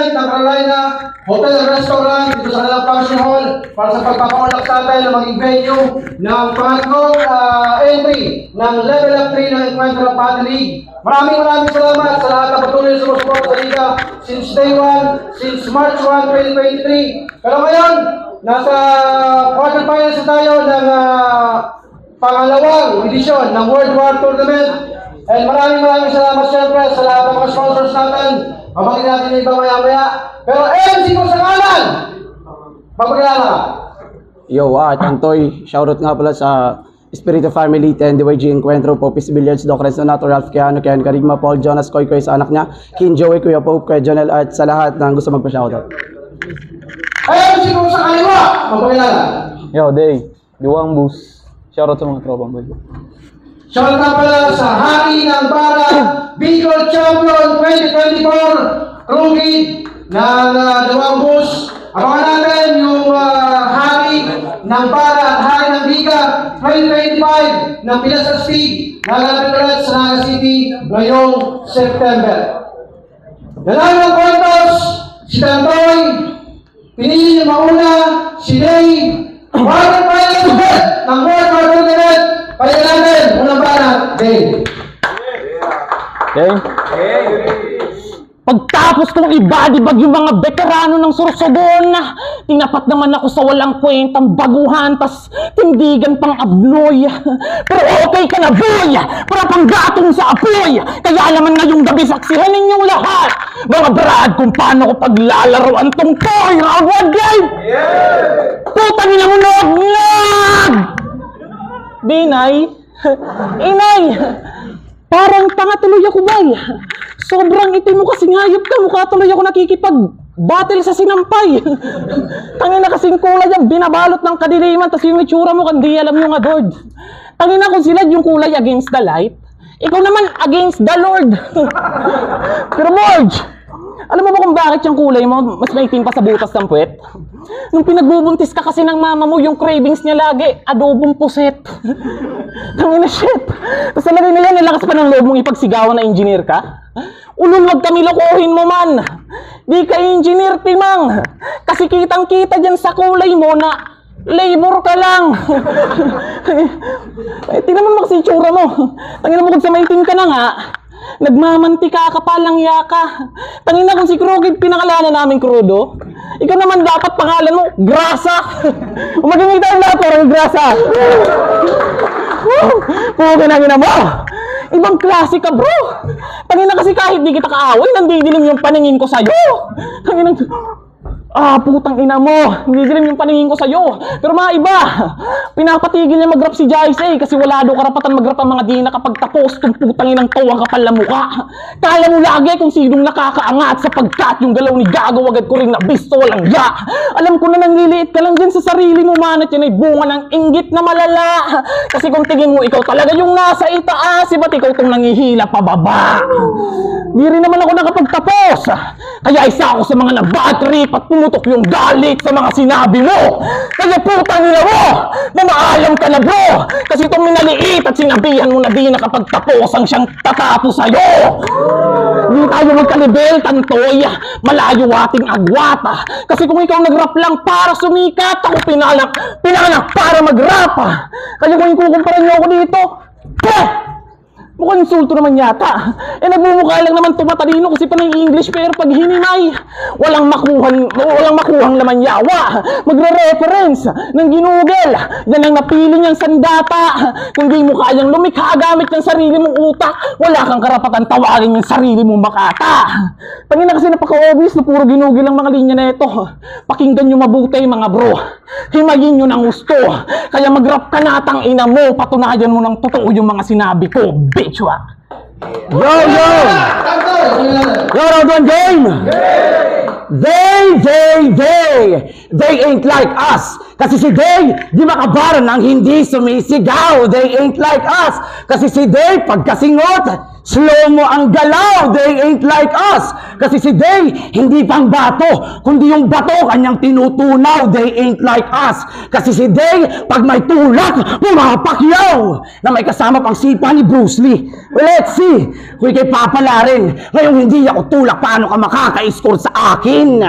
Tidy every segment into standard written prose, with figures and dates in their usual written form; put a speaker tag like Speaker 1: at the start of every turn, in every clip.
Speaker 1: Management ng Carolina Hotel and Restaurant dito sa kanilang function hall para sa pagpapaunlak sa atin na maging venue ng pangatlong entry ng Level Up 3 ng Encuentro Paddle League. Maraming salamat sa lahat na patuloy na sumusuporta sa Liga since day 1, since March 1, 2023. Pero ngayon, nasa quarterfinals na tayo ng pangalawang edisyon ng World War Tournament. And maraming salamat siyempre sa lahat ng mga sponsors natin. Mabagin natin yung iba maya-maya. Pero MC ko sa kanan! Magpagkilala ka.
Speaker 2: Yo, Chantoy. Shoutout nga pala sa Espiritu Family, DYG Encuentro, Popis Billiards, Doc Renzonato, Ralph Keano, Ken Karigma, Paul Jonas, Koy Koy sa anak niya, King Joey, Kuya Pope, Kuya Jonel, at sa lahat ng gusto magpa-shoutout.
Speaker 1: MC ko sa kaliwa! Magpagkilala.
Speaker 3: Yo, Day. Diwang Bus. Shoutout sa mga tropang boy.
Speaker 1: Shoutout na pala sa hari ng Bara Bicol Champion 2024 Rookie ng Dawang Bus. Abangan natin yung hari ng Bara at hari ng Biga 2025 ng Pilas Astig nagalapit ulit sa Naga City ngayong September. Nanalo ng pointos si Tantoy, pinili niya mauna si Day, quarter finals ulit ng World War Tournament. Kaya natin, unang banat, Day.
Speaker 3: Day?
Speaker 4: Pagtapos kong ibadibag yung mga veterano ng Sorsogon, tinapat naman ako sa walang kwentang baguhan, tas tindigan pang abnoy. Pero okay ka na, boy! Para pang gatong sa apoy! Kaya naman ngayong gabi saksihan ninyong lahat, mga brad, kung paano ko paglalaroan tong toy round 1 game! Putang ina mo, nog! Dinay? Inay! Parang tanga tuloy ako, bay. Sobrang itim mo kasi ngayop ka. Mukha tuloy ako nakikipag-battle sa sinampay. Tangin na kasing kulay yan. Binabalot ng kadiliman. Tapos yung itsura mo kandi alam yung adored. Tangin na kung sila yung kulay against the light. Ikaw naman against the Lord. Pero Morge, alam mo ba kung bakit yung kulay mo mas maitim pa sa butas ng puwet? Nung pinagbubuntis ka kasi ng mama mo, yung cravings niya lagi, adobong puset. Tangina shit. Tapos talaga nila, nilakas pa ng loob mong ipagsigawan na engineer ka? Ulul, wag kami lokohin mo man. Di ka engineer, timang. Kasi kitang-kita dyan sa kulay mo na labor ka lang. Tingnan mo kasi itsura mo. Tangina mo kung sa maitim ka na nga, nagmamantika ka palang yaka. Tangina kung si Krugid pinakalanan namin Krudo, ikaw naman dapat pangalan mo Grasa. Umaging tayo lahat parang Grasa. Puginagina mo. Ibang klase ka, bro. Tangina kasi kahit di kita kaaway, nandidilim yung paningin ko sa'yo. Tangina, putang ina mo. Hindi dilim yung paningin ko sa'yo. Pero mga iba, pinapatigil niya mag-rap si Jace kasi wala daw karapatan mag-rap ang mga dina kapag tapos kung putang inang tawang kapal na mukha. Kala mo lagi kung sinong nakakaangat sapagkat yung galaw ni Gago agad ko rin nabisto walang ya. Alam ko na nangliliit ka lang dyan sa sarili mo man at yan ay bunga ng inggit na malala. Kasi kung tingin mo ikaw talaga yung nasa itaas, ba't ikaw itong nangihila pababa? Di rin naman ako nakapagtapos. Kaya isa ako sa mga nabad trip at pumutok yung galit sa mga sinabi mo. Kaya putang ina mo, mamaalam ka na bro. Kasi itong minaliit at sinabihan mo na di nakapagtapos ang siyang tatapos sa'yo. Hindi tayo magkalibel, Tantoy. Malayo ating agwata. Kasi kung ikaw nag-rap lang para sumikat, ako pinalak para mag-rap. Kaya kung ikukumpara niyo ako dito, mukhang insulto naman yata. Nagmumukha lang naman tumatalino kasi panay English pero pag hininay, walang makuhang laman yawa. Magre-reference ng ginugel. Yan ang napili niyang sandata. Kung di mo kayang lumikha gamit ng sarili mong utak, wala kang karapatan tawagin yung sarili mong makata. Tangina kasi napaka-obvious na puro ginugel ang mga linya na ito. Pakinggan nyo mabuti mga bro. Himayin nyo ng gusto. Kaya mag-rap ka na tang ina mo. Patunayan mo ng totoo yung mga sinabi ko. Bitch wa.
Speaker 2: Yo! Yo, round 1 game! They ain't like us. Kasi si Day, di makabara nang hindi sumisigaw. They ain't like us. Kasi si Day, pagkasingot, Slow mo ang galaw, they ain't like us. Kasi si Day, hindi pang bato, kundi yung bato kanyang tinutunaw, they ain't like us. Kasi si Day, pag may tulak, pumapakyaw. Na may kasama pang sipa ni Bruce Lee. Well, let's see. Kung ikay papalarin, ngayong hindi ako tulak, paano ka makaka-score sa akin?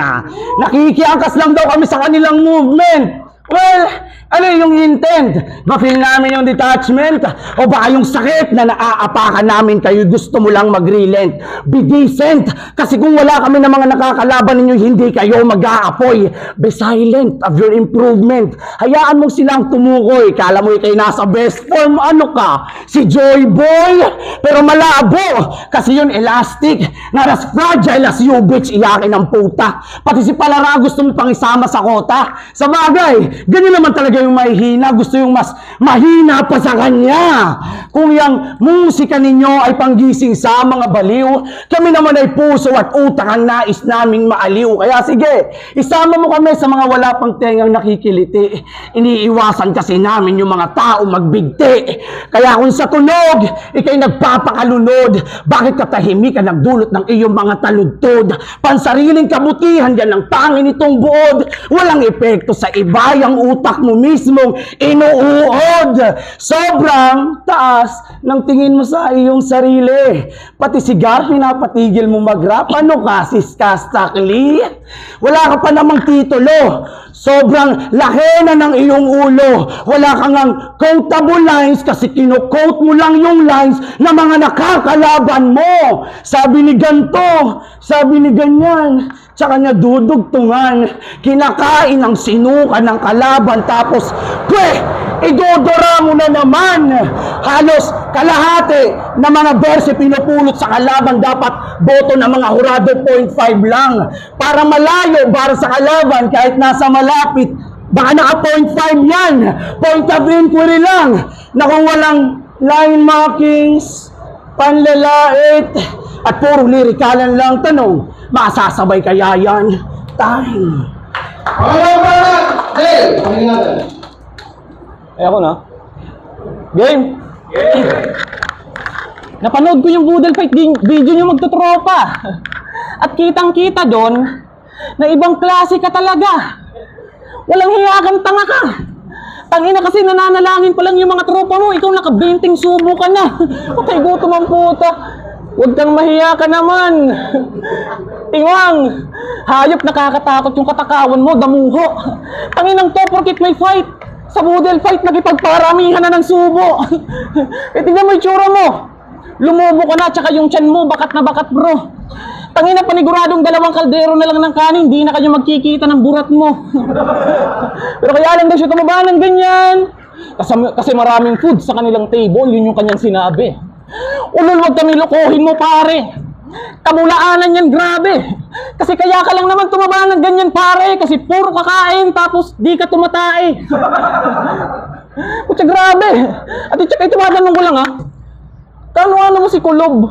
Speaker 2: Nakikiangkas lang daw kami sa kanilang movement. Well, ano yung intent? Ma-feel namin yung detachment? O baka yung sakit na naaapakan namin kayo, gusto mo lang mag-relent? Be decent! Kasi kung wala kami ng mga nakakalaban ninyo, hindi kayo mag-aapoy. Be silent of your improvement. Hayaan mo silang tumukoy. Kala mo ikay nasa best form. Ano ka? Si Joy Boy? Pero malabo. Kasi yun elastic. Not as fragile as you, bitch. Iyakin ang puta. Pati si Palara gusto mo pang isama sa kota. Sa bagay, ganyan naman talaga yung mahihina, gusto yung mas mahina pa sa kanya. Kung yung musika ninyo ay panggising sa mga baliw, kami naman ay puso at utak ang nais naming maaliw. Kaya sige, isama mo kami sa mga wala pang tengang nakikiliti. Iniiwasan kasi namin yung mga tao magbigti. Kaya kung sa tunog, ikay nagpapakalunod, bakit katahimik ka nagdulot ng iyong mga taludtod? Pansariling kabutihan yan ang tangin nitong buod. Walang epekto sa iba, yung utak mo mismong inuuod. Sobrang taas ng tingin mo sa iyong sarili. Pati sigar, pinapatigil mo mag-rap. Ano ka, siskastakli? Wala ka pa namang titulo. Sobrang laki na ng iyong ulo. Wala kang ang quotable lines kasi kino-quote mo lang yung lines na mga nakakalaban mo. Sabi ni ganto, sabi ni ganyan, tsaka niya dudugtungan. Kinakain ang sinuka ng kalaban tapos, idodora mo na naman. Halos kalahati na mga verse pinupulot sa kalaban, dapat boto ng mga hurado 0.5 lang. Para malayo para sa kalaban kahit nasa malapit. Baka naka 0.5 yan. Point of inquiry lang. Na kung walang line markings, panlalait, at puro lirikalan lang tanong, masasabay kaya yan? Time.
Speaker 1: Hey, pahinga natin.
Speaker 4: Eh ako na. Game! Napanood ko yung Boodle Fight video nyo magtutropa. At kitang-kita doon na ibang klase ka talaga. Walang hiya kang tanga ka. Tangina kasi nananalangin pa lang yung mga tropa mo. Ikaw naka-20 subo ka na. Patay gutom ang puta. Huwag kang mahiya ka naman. Tiwang, hayop nakakatakot yung katakawan mo, damuho. Tanginang to, porkit may fight. Sa Boodle Fight, nakipagparamihan na ng subo. Eh, tingnan mo yung tsura mo. Lumubo ka na, tsaka yung tiyan mo, bakat na bakat bro. Tangina, paniguradong 2 kaldero na lang ng kanin, di na kayo magkikita ng burat mo. Pero kaya lang daw siya tumaba ng ganyan. Kasi maraming food sa kanilang table, yun yung kanyang sinabi. Ulol, wag kami lokohin mo pare. Kabulaanan yan, grabe. Kasi kaya ka lang naman tumaba ng ganyan pare, kasi puro kakain tapos di ka tumatae. Kutsa grabe. At itsaka itumatanong ko lang ha, kano mo si Kulob?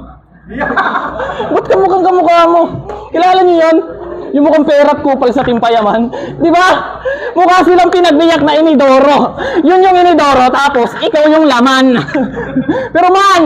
Speaker 4: Ba't kamukha mo? Kilala niyo yan? Yung mukhang perat kupal sa Timpayaman. Di ba? Mukha silang pinagbiyak na inidoro. Yun yung inidoro, tapos ikaw yung laman. Pero man,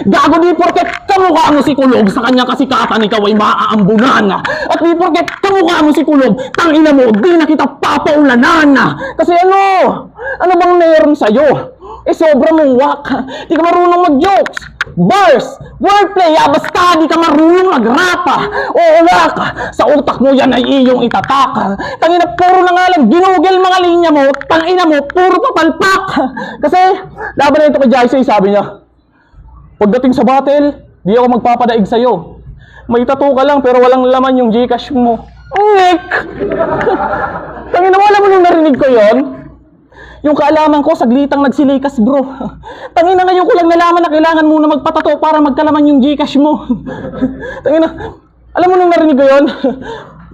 Speaker 4: gago di porket kamukha mo si Kulog, sa kanyang kasikatan ikaw ay maaambunan. At di porket kamukha mo si Kulog, tangina mo, di na kita papaulanan. Kasi ano bang meron sa'yo? Eh sobra mong wak. Di ka marunong mag-jokes. Bars, wordplay, basta di ka marunong mag-rap. Oo wak, sa utak mo yan ay iyong itatak. Tangina, puro na nga lang ginugel mga linya mo, tangina mo, puro papalpak. Kasi, laban na ito kay Jaisay, sabi niya, pagdating sa battle, di ako magpapadaig sa'yo. May tattoo ka lang pero walang laman yung Gcash mo. Nick! Tangina mo, alam mo nung narinig ko yon? Yung kaalaman ko, saglitang nagsilikas bro. Tangina, ngayon ko lang nalaman na kailangan muna magpatato para magkalaman yung Gcash mo. Tangina, alam mo nung narinig ko yun?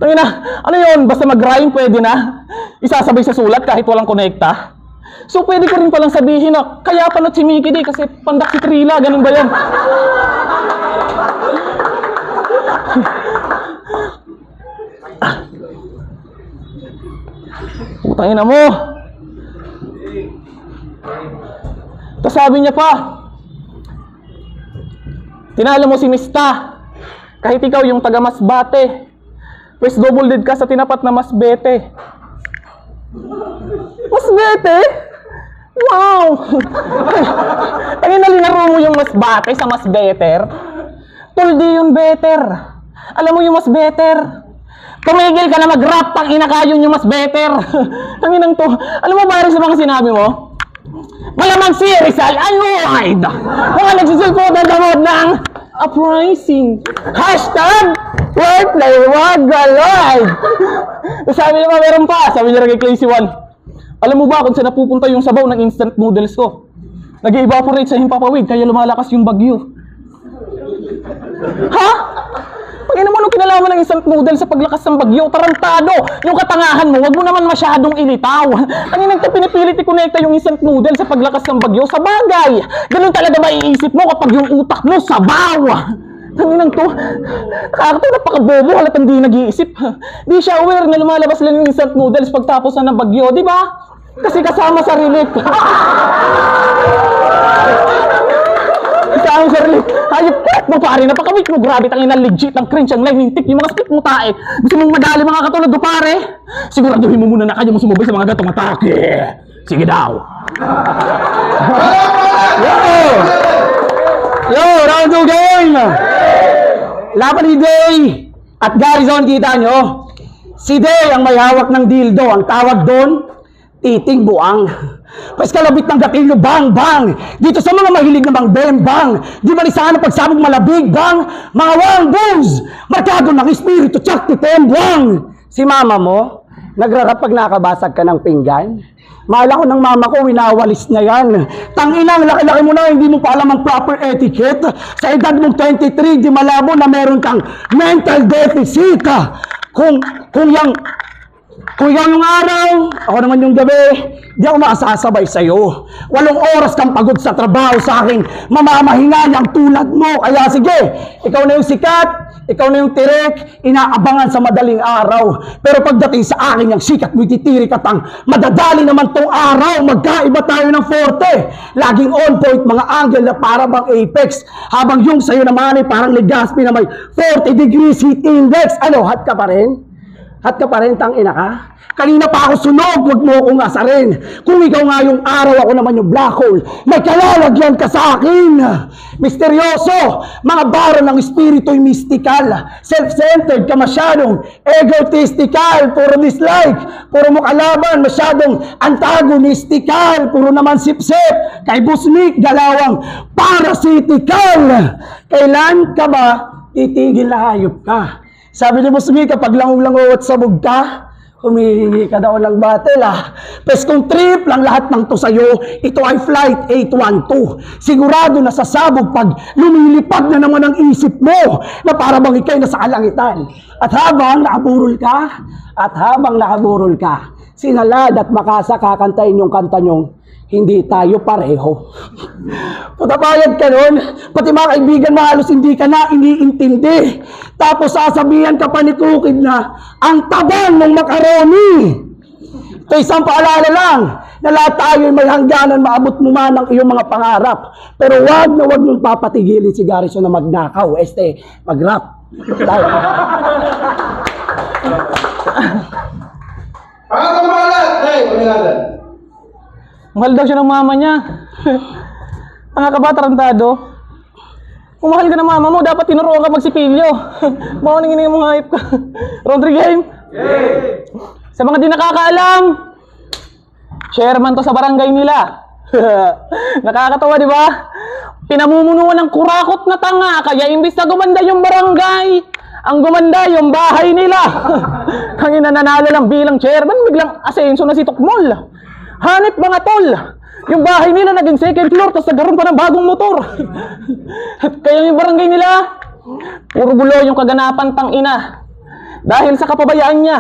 Speaker 4: Tangina, ano yun? Basta mag-rhyme pwede na. Isasabay sa sulat kahit walang konekta. So pwede ko rin palang sabihin na kaya panot si Mickey D kasi pandak si Trila, ganun ba yun? Tangina mo. Tapos sabi niya pa, Tinalo mo si Mista. Kahit ikaw yung taga Masbate. Pwes double dead ka sa tinapat na Masbete. Masbete? Wow! Ay, nalinaro mo yung Masbate sa mas better? Tol, di yun better. Alam mo yung mas better? Tumigil ka na mag-rap, pang inakayon yung mas better. Tanginang to. Alam mo ba sa mga sinabi mo? Malamang si Rizal Annoyed! Mga nagsisilpo na damod ng uprising. Hashtag Wordplay Wag Galoid! Sabi naman meron pa. Sabi niya kay Crazy One. Alam mo ba kung saan napupunta yung sabaw ng instant noodles ko? Nag-evaporate sa himpapawid kaya lumalakas yung bagyo. Ha? Pagin naman nung kinalaman ng instant noodles sa paglakas ng bagyo, tarantado! Yung katangahan mo, wag mo naman masyadong ilitaw. Ang inang pinipilit i-connecta yung instant noodles sa paglakas ng bagyo sa bagay. Ganun talaga maiisip mo kapag yung utak mo sabaw. Tanginang to, nakakatawa, napakabobo, halatang di nag-iisip. Di siya aware na lumalabas lang yung instant noodles pagtapos na ng bagyo, di ba? Kasi kasama sa relief. Kasama sa relief. Hayop mo pare, napakawit mo. Grabe, tangina legit ang cringe, ang live tik, yung mga split mo tae. Gusto mong madali mga katulad ko pare? Siguraduhin mo muna na kanya mo sumubay sa mga gatong atake. Sige daw. Yo, round 2 game! Laban ni Day at Garrison, kita nyo. Si Day ang may hawak ng dildo. Ang tawag doon, titing buang. Pas kalabit ng gatilyo, bang, bang. Dito sa mga mahilig namang bembang. Di ba ni sana pagsabog malabig, bang. Mga wang boos. Markado ng espiritu, tsak titembwang. Si mama mo, nagrarap pag nakabasag ka ng pinggan. Mahal ko ng mama ko, winawalis na yan. Tanginang, laki-laki mo na, hindi mo pa alam ang proper etiquette. Sa edad mong 23, di malabo na meron kang mental deficit. Kung yung araw, ako naman yung gabi, di ako makasasabay sa'yo. 8 oras kang pagod sa trabaho sa akin, mamamahinayang tulad mo. Kaya sige, ikaw na yung sikat, ikaw na yung tirik, inaabangan sa madaling araw. Pero pagdating sa akin yung sikat, mo titirik at ang madadali naman tong araw. Magkaiba tayo ng forte. Laging on point, mga angle na para bang apex. Habang yung sa'yo naman ay parang Legazpi na may 40 degrees heat index. Ano, hot ka pa rin? Hot ka pa rin, tangina ka? Kanina pa ako sunog, wag mo akong asarin. Kung ikaw nga yung araw, ako naman yung black hole. May kalalagyan ka sa akin. Misteryoso, mga bara ng espiritu'y mystical. Self-centered ka masyadong egotistical. Puro dislike, puro mo kalaban, masyadong antagonistical. Puro naman sip-sip, kay Busnik, galawang parasitical. Kailan ka ba titigil na hayop ka? Sabi ni Busnik, kapag lango-lango at sabog ka, humihingi ka daw ng battle Pes kung trip lang lahat ng to sa'yo, ito ay Flight 812. Sigurado na sasabog pag lumilipad na naman ang isip mo na para bang ikay nasa kalangitan. At habang nakaburol ka, sinalad at makasa kakantayin yung kanta nyong hindi tayo pareho. Putabayad ka nun, pati mga kaibigan mo halos hindi ka na iniintindi. Tapos sasabihan ka pa ni Kukid na ang tabang ng makaroni. Ito isang paalala lang na lahat tayo may hangganan maabot mo man ang iyong mga pangarap. Pero wag na wag mong papatigilin si Garrison na magnakaw. Mag-rap. Tayo.
Speaker 1: Pangatang pangalan! Hey, pangalan.
Speaker 4: Mahal daw siya ng mama niya. Tanga ka ba, tarantado? Kung mahal ka ng mama mo, dapat tinuruan ka magsipilyo. Baka nangingin mo hype ka. Round 3 game? Yay! Sa mga di nakakaalam, chairman to sa barangay nila. Nakakatawa, di ba? Pinamumunuan ng kurakot na tanga, kaya imbis na gumanda yung barangay, ang gumanda yung bahay nila. Kangina nanalo lang bilang chairman, biglang asenso na si Tukmol. Hanip mga tol, yung bahay nila naging second floor, tapos nagkaroon pa ng bagong motor. Kaya yung barangay nila, puro gulo yung kaganapan tang ina. Dahil sa kapabayaan niya.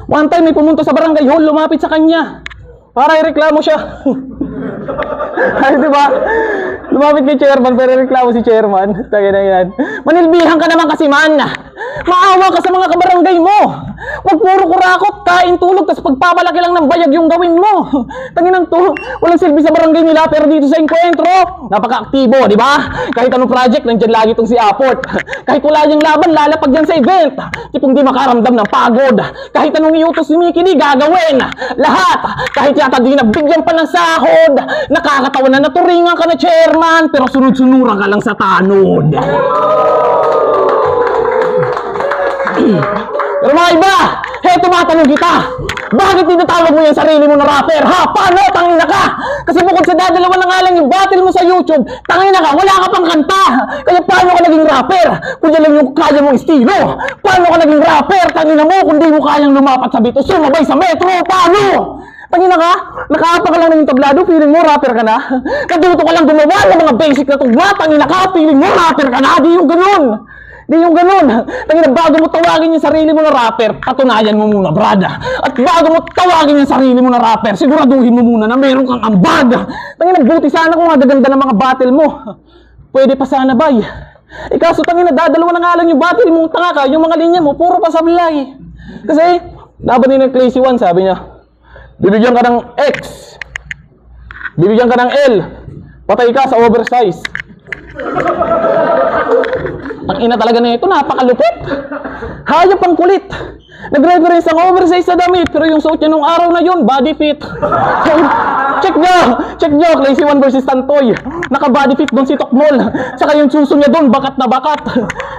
Speaker 4: One time may pumunta sa barangay hall, lumapit sa kanya para ireklamo siya. Ay, di ba? Lumapit kay chairman, pero ireklamo si chairman. Tagay na yan. Manilbihan ka naman kasi man. Maawa ka sa mga kabarangay mo. Huwag puro kurakot, kain, tulog, tas pagpapalaki lang ng bayag yung gawin mo. Tanginang to, walang silbi sa barangay nila, pero dito sa Encuentro, napaka-aktibo, di ba? Kahit anong project, nandyan lagi itong si Aport. Kahit wala niyang laban, lalapag yan sa event. Tipong di makaramdam ng pagod. Kahit anong iutos ni Mickey, di gagawin. Lahat, kahit yata di nabigyan pa ng sahod. Nakakatawa na naturingan ka na chairman, pero sunod-sunuran ka lang sa tanod. Pero mga iba, tumatanong kita, bakit tinatawag mo yung sarili mo na rapper, ha? Paano? Tangina ka! Kasi bukod sa dadalawa na nga lang yung battle mo sa YouTube, tangina ka, wala ka pang kanta! Kaya paano ka naging rapper? Kung yan lang yung kaya mong estilo! Paano ka naging rapper? Tangina mo, kung di mo kayang lumapat sa bito, sumabay sa metro, paano? Tangina ka, nakaapa ka lang ng tablado, feeling mo rapper ka na? Kaduto ka lang gumawa ng mga basic na tugma, tangina ka, feeling mo rapper ka na? Di yung ganun! Di yung ganun. Tangina, bago mo tawagin yung sarili mo na rapper, patunayan mo muna, brada. At bago mo tawagin yung sarili mo na rapper, siguraduhin mo muna na meron kang ambag. Tangina, buti sana kung gaganda ng mga battle mo. Pwede pa sana, bay. Ikaso, tangina, dadalawa na nga lang yung battle mo, tanga ka, yung mga linya mo, puro pa sablay. Kasi, laban din ng Crazy One, sabi niya, bibigyan ka ng X, bibigyan ka ng L, patay ka sa oversize. Ang ina talaga na ito, napakalupit. Hayop ang kulit. Nag-reference ang oversize sa damit, pero yung suot niya nung araw na yun, body fit. Check nyo, Crazy One versus Tantoy. Naka-body fit doon si Tokmol. Saka yung suso niya doon, bakat na bakat.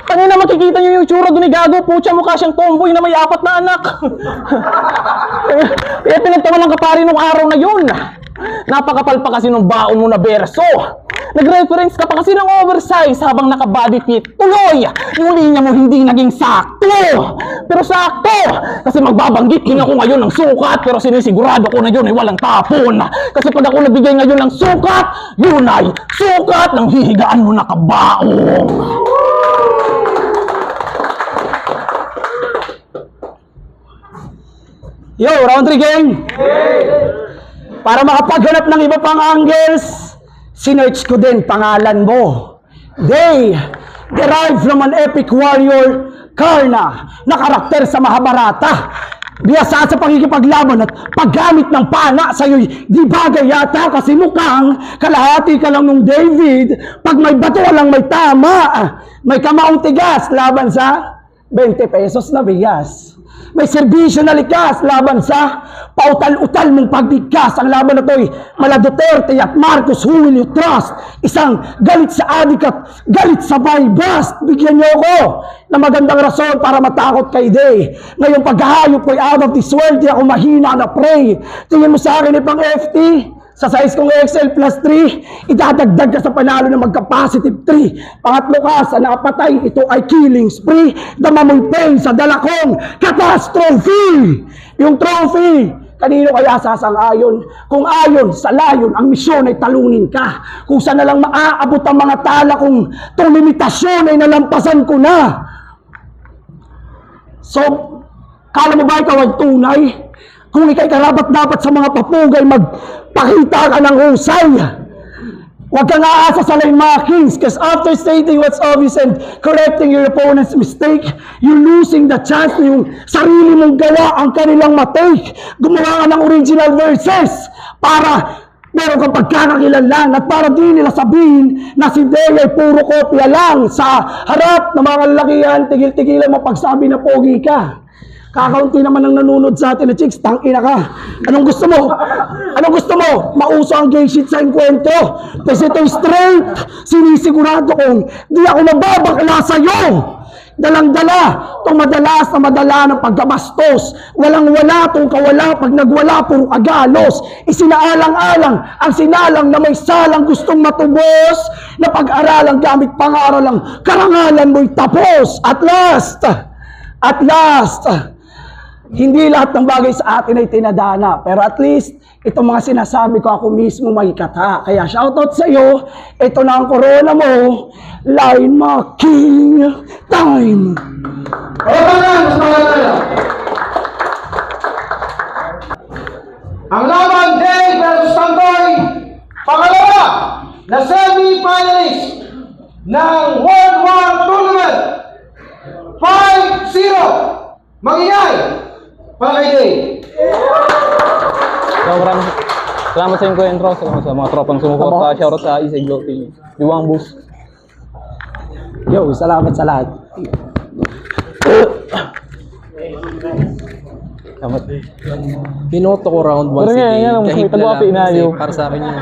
Speaker 4: Kanina makikita nyo yung tsura doon ni Gago, putya mukha siyang tomboy na may 4 na anak. Kaya pinagtawa ng kapari nung araw na yun. Napakapal pa kasi nung baon mo na berso. Nag-reference ka pa kasi ng oversize habang naka-body fit. Tuloy! Yung linya mo hindi naging sakto! Pero sakto! Kasi magbabanggit din ako ngayon ng sukat, pero sinisigurado ko na yun ay walang tapon. Kasi pag ako nabigay ngayon ng sukat, yun ay sukat ng hihigaan mo na kabaong.
Speaker 2: Yo, round 3 gang! Para makapaghanap ng iba pang angles, sinearch ko din pangalan mo. They derived from an epic warrior, Karna, na karakter sa Mahabharata. Biyasa sa pakikipaglaban at paggamit ng pana sa'yo'y di bagay yata kasi mukhang kalahati ka lang nung David. Pag may bato lang may tama, may kamaong tigas laban sa 20 pesos na bigas. May serbisyo na likas laban sa pautal-utal mong pagbigkas. Ang laban na to'y mala Duterte at Marcos, who will you trust? Isang galit sa adik at galit sa bypass. Bigyan niyo ako na magandang rason para matakot kay Day. Ngayong paghahayop ko'y out of this world, di ako mahina na pray. Tingin mo sa akin ipang FT? Sa size kong XL plus 3, idadagdag ka sa panalo ng magka-positive 3. Pangatlo ka sa napatay, ito ay killing spree. Dama mo'y pain sa dala kong catastrophe. Yung trophy, kanino kaya sasang-ayon? Kung ayon sa layon, ang misyon ay talunin ka. Kung saan na lang maaabot ang mga tala kung itong limitasyon ay nalampasan ko na. So, kala mo ba ikaw ay tunay? Kung ikay karapat-dapat sa mga papugay, magpakita ka ng husay. Huwag kang aasa sa lane markings, because after stating what's obvious and correcting your opponent's mistake, you're losing the chance na yung sarili mong gawa ang kanilang matake. Gumawa ka ng original verses para meron kang pagkakakilanlan at para di nila sabihin na si Day ay puro kopya lang sa harap ng mga lalakihan, tigil-tigilan mo pagsabi na pogi ka. Kakaunti naman ang nanunod sa atin na chicks, tangina ka. Anong gusto mo? Anong gusto mo? Mauso ang gay shit sa Encuentro. Kasi ito'y straight. Sinisigurado kong di ako mababakla sa'yo. Dalang-dala. Itong madalas na madala ng pagkabastos. Walang-wala itong kawala. Pag nagwala, puro kagalos. Isinaalang-alang ang sinalang na may salang gustong matubos. Na pag-aralang gamit pangaralang karangalan mo'y tapos. At last, hindi lahat ng bagay sa atin ay tinadana. Pero at least, itong mga sinasabi ko ako mismo may kata. Kaya shoutout sa iyo. Ito na ang corona mo. Line marking time.
Speaker 1: Ang laban, Day versus Tantoy. Pangalawa na semi-finalist ng World War Tournament. 5 kay Day.
Speaker 3: So, maraming salamat sa encuentro, salamat sa mga tropang sumuporta. Shoutout sa Isay Glow TV. Diwang Bus.
Speaker 2: Yo, salamat sa lahat.
Speaker 3: Salamat.
Speaker 5: Binoto ko round 1
Speaker 3: Pero
Speaker 5: si
Speaker 3: nga,
Speaker 5: Day.
Speaker 3: yan, mas
Speaker 5: Kahit
Speaker 3: may tagwapi
Speaker 5: lang,
Speaker 3: na
Speaker 5: kasi
Speaker 3: yun.
Speaker 5: para sa akin yun.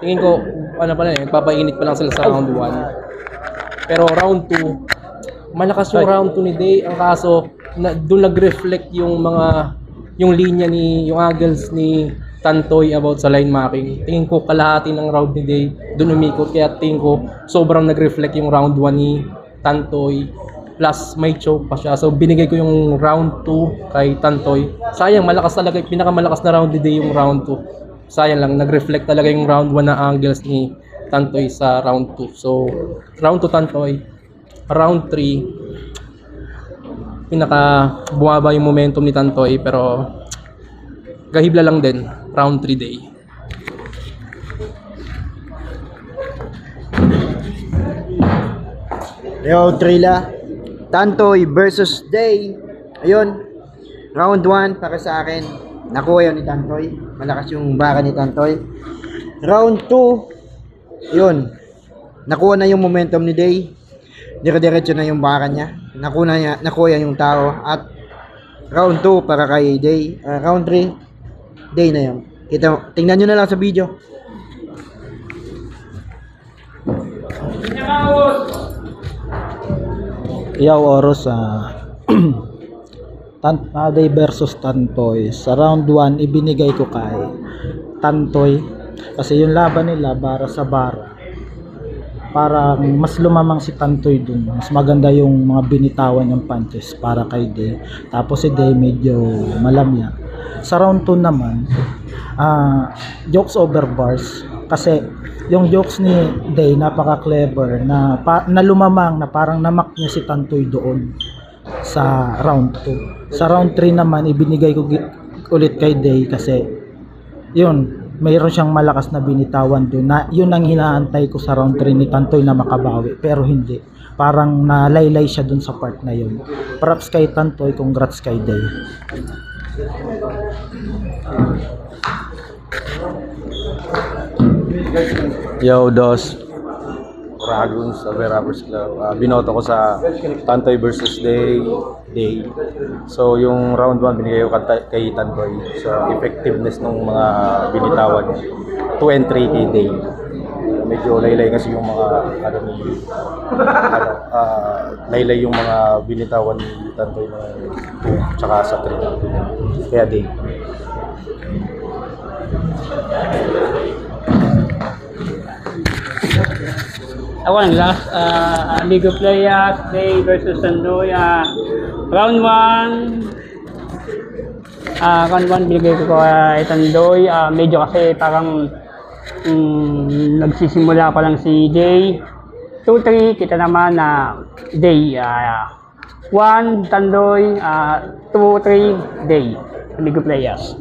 Speaker 5: Tingin ko, ano pa lang, papainit pa lang sila sa round 1. Pero round 2, malakas yung round 2 ni Day. Ang kaso, doon nag-reflect yung linya yung angles ni Tantoy about sa line marking. Tingin ko kalahati ng round ni Day doon umikot, kaya tingin ko sobrang nag-reflect yung round 1 ni Tantoy, plus may choke pa siya. So binigay ko yung round 2 kay Tantoy. Sayang, malakas talaga, pinakamalakas na round ni Day yung round 2. Sayang lang, nag-reflect talaga yung round 1 na angles ni Tantoy sa round 2. So round 2 Tantoy, round 3 bumaba yung momentum ni Tantoy, pero gahibla lang din, round 3 Day.
Speaker 6: Yo, Trila. Tantoy versus Day. Ayun. Round 1 para sa akin. Nakuha yun ni Tantoy. Malakas yung baka ni Tantoy. Round 2. Yun. Nakuha na yung momentum ni Day. Dire-diretso na yung baka niya. Nakuha yung tao. At round 2 para kay Day. Round 3. Day na yun. Tingnan nyo na lang sa video.
Speaker 7: Yaw Oros Day versus Tantoy. Sa round 1 ibinigay ko kay Tantoy kasi yung laban nila bara sa bara. Parang mas lumamang si Tantoy dun. Mas maganda yung mga binitawan ng punches para kay Day. Tapos si Day medyo malamya. Sa round 2 naman, jokes over bars kasi yung jokes ni Day napaka-clever na lumamang na parang namak niya si Tantoy doon sa round 2. Sa round 3 naman ibinigay ko ulit kay Day kasi yun, mayroon siyang malakas na binitawan doon na yun ang hinaantay ko sa round 3 ni Tantoy na makabawi, pero hindi, parang nalaylay siya doon sa part na yun. Props kay Tantoy, congrats kay Day.
Speaker 8: Yo, Dos. Ragun sa Rappers Club. Binoto ko sa Tantoy versus Day. So, yung round 1 binigay ko kay Tantoy sa effectiveness ng mga binitawan niya. 2 and 3 kay Day. Medyo laylay kasi yung mga laylay yung mga binitawan ni Tantoy na 2 tsaka sa 3. Kaya Day.
Speaker 9: Ako lang last, League of Players, Day versus Tantoy. Round 1 binigay ko kay Tantoy. Medyo kasi parang nagsisimula pa lang si Day. 2-3, kita naman na Day. 1, Tantoy, 2-3, Day. League of Players.